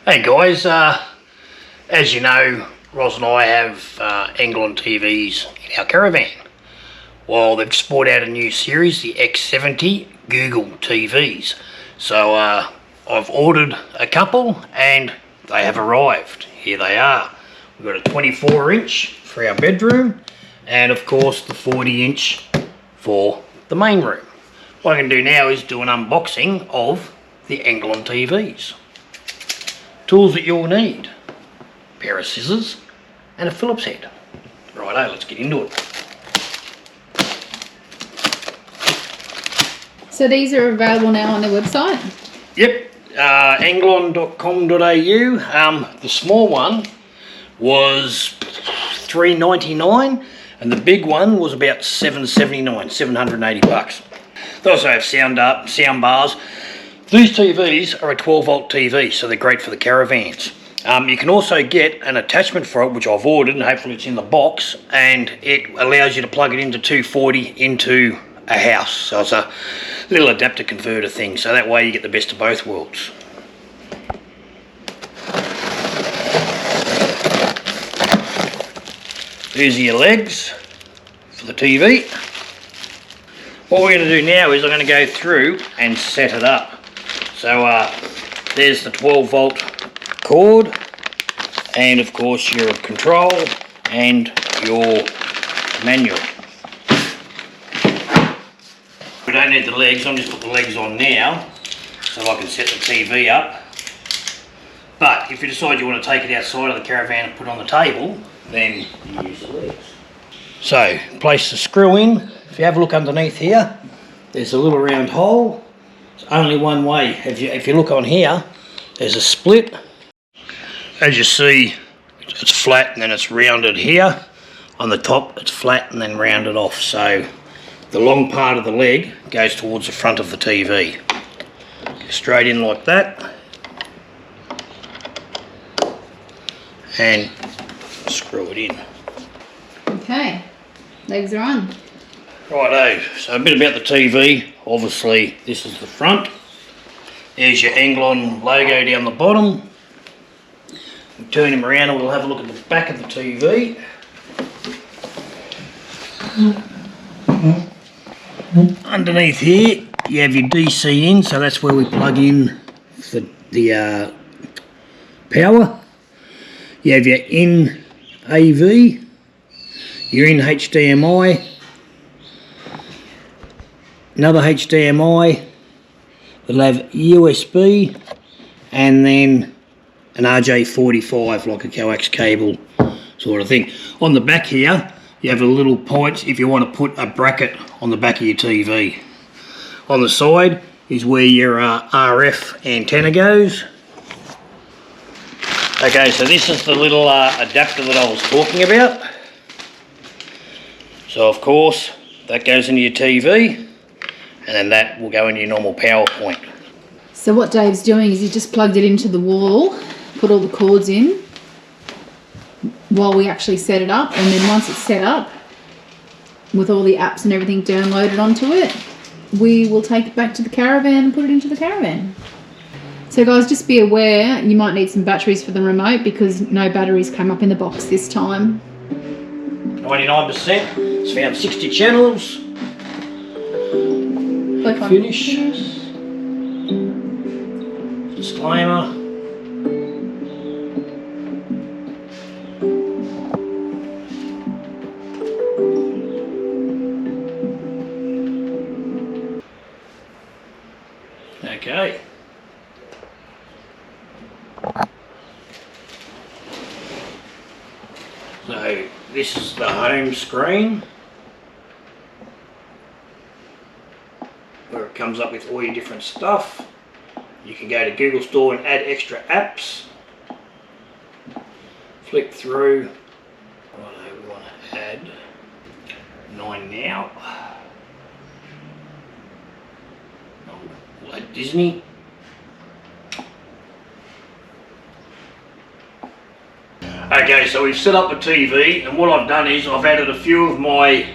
Hey guys, as you know, Roz and I have Englaon TVs in our caravan. Well, they've just brought out a new series, the X70 Google TVs. So I've ordered a couple and they have arrived. Here they are. We've got a 24-inch for our bedroom and of course the 40-inch for the main room. What I can do now is do an unboxing of the Englaon TVs. Tools that you'll need: a pair of scissors and a Phillips head. Righto, let's get into it. So these are available now on their website? Yep, englaon.com.au. The small one was $3.99 and the big one was about $7.79, $780. They also have sound bars. These TVs are a 12-volt TV, so they're great for the caravans. You can also get an attachment for it, which I've ordered, and hopefully it's in the box, and it allows you to plug it into 240 into a house. So it's a little adapter converter thing, so that way you get the best of both worlds. These are your legs for the TV. What we're going to do now is I'm going to go through and set it up. So there's the 12-volt cord, and of course your control and your manual. We don't need the legs, I'll just put the legs on now so I can set the TV up. But if you decide you want to take it outside of the caravan and put it on the table, then you use the legs. So place the screw in. If you have a look underneath here, there's a little round hole. It's only one way. If you look on here, there's a split. As you see, it's flat and then it's rounded here. On the top, it's flat and then rounded off. So the long part of the leg goes towards the front of the TV. Straight in like that. And screw it in. Okay, legs are on. Righto, so a bit about the TV. Obviously this is the front. There's your Englaon logo down the bottom. We'll turn him around and we'll have a look at the back of the TV. Underneath here you have your DC in, so that's where we plug in the power. You have your in AV, your in HDMI, another HDMI, it'll have USB, and then an RJ45, like a coax cable sort of thing. On the back here, you have a little point if you want to put a bracket on the back of your TV. On the side is where your RF antenna goes. Okay, so this is the little adapter that I was talking about. So of course, that goes into your TV. And then that will go into your normal power point. So what Dave's doing is he just plugged it into the wall, put all the cords in while we actually set it up, and then once it's set up with all the apps and everything downloaded onto it, we will take it back to the caravan and put it into the caravan. So guys, just be aware you might need some batteries for the remote because no batteries came up in the box this time. 99%, it's found 60 channels. Finish. Disclaimer. Okay. So this is the home screen, where it comes up with all your different stuff. You can go to Google Store and add extra apps. Flick through. Righto, we want to add 9 now. We'll add Disney. Okay, so we've set up the TV, and what I've done is I've added a few of my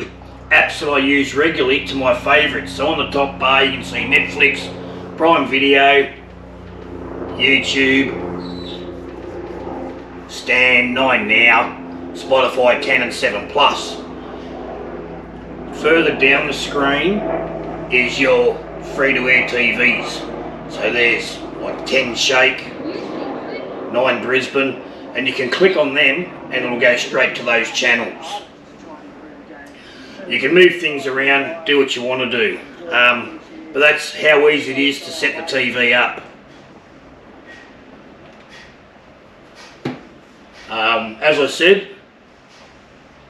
apps that I use regularly to my favourites. So on the top bar you can see Netflix, Prime Video, YouTube, Stan, 9 Now, Spotify 10 and 7 Plus. Further down the screen is your free-to-air TVs. So there's like 10 Shake, 9 Brisbane, and you can click on them and it'll go straight to those channels. You can move things around, do what you want to do, but that's how easy it is to set the TV up. As I said,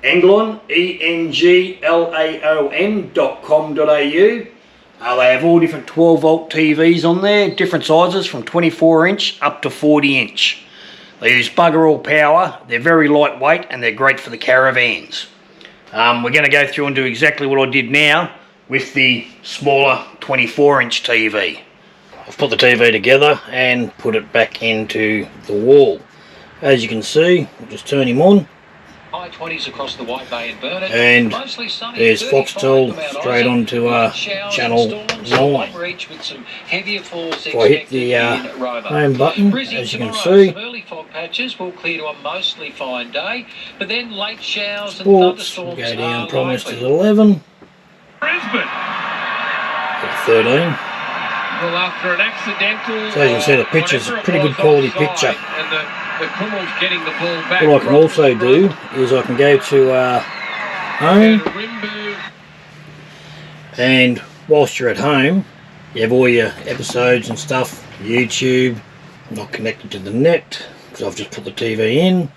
Englaon, englaon.com.au. They have all different 12 volt TVs on there, different sizes from 24 inch up to 40 inch. They use bugger all power, they're very lightweight and they're great for the caravans. We're going to go through and do exactly what I did now with the smaller 24 inch TV. I've put the TV together and put it back into the wall. As you can see, I'll just turn him on. High 20s across the White Bay and Burnett. And there's Foxtel straight onto channel 9. If I hit the home button, as you can see, early fog patches will clear to a mostly fine day, but then late showers and sports, thunderstorms go down are promised likely. is 11. Brisbane. 13. Well, after an accidental, So as you can see, the picture's a pretty good quality picture. And the Crummel's getting the ball back. What I can also do is I can go to home, and whilst you're at home you have all your episodes and stuff. YouTube, not connected to the net because I've just put the TV in.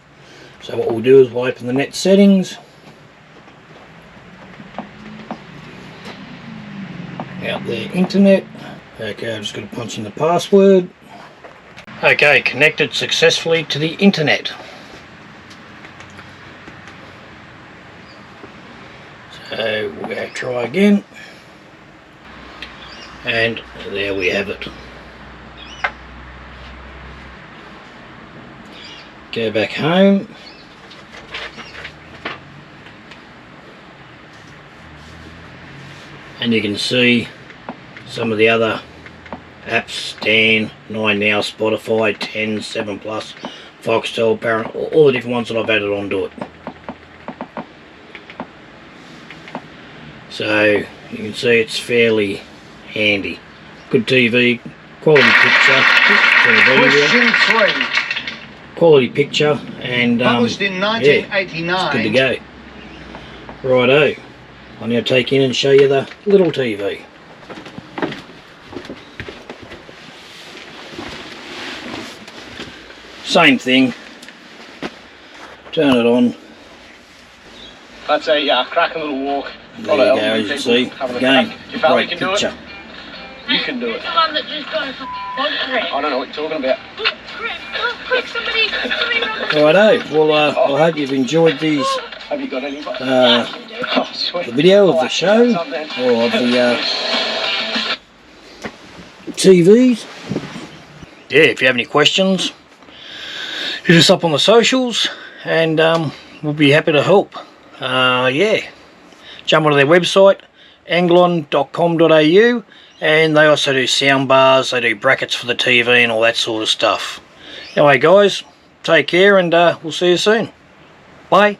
So what we'll do is we'll open the net settings, out there, internet. Okay, I'm just going to punch in the password. Okay, connected successfully to the internet. So we'll go try again. And there we have it. Go back home. And you can see some of the other apps: Stan, 9 Now, Spotify, 10, 7 Plus, Foxtel, Parent, all the different ones that I've added onto it. So you can see it's fairly handy. Good TV, quality picture. Question 3. Quality picture, and Published in 1989. yeah, it's good to go. Righto. I'll now take in and show you the little TV. Same thing. Turn it on. That's a cracking little walk. There you go, as you see. Again, great picture. You can do it. The one that just got a f***ing I don't know what you're talking about. quick, somebody run the Righto. Well, I hope you've enjoyed these Have you got any? the Sweet. video of the show, or of the TVs. Yeah, if you have any questions, hit us up on the socials, and we'll be happy to help. Yeah, jump onto their website, englaon.com.au, and they also do sound bars, they do brackets for the TV and all that sort of stuff. Anyway guys, take care, and we'll see you soon. Bye.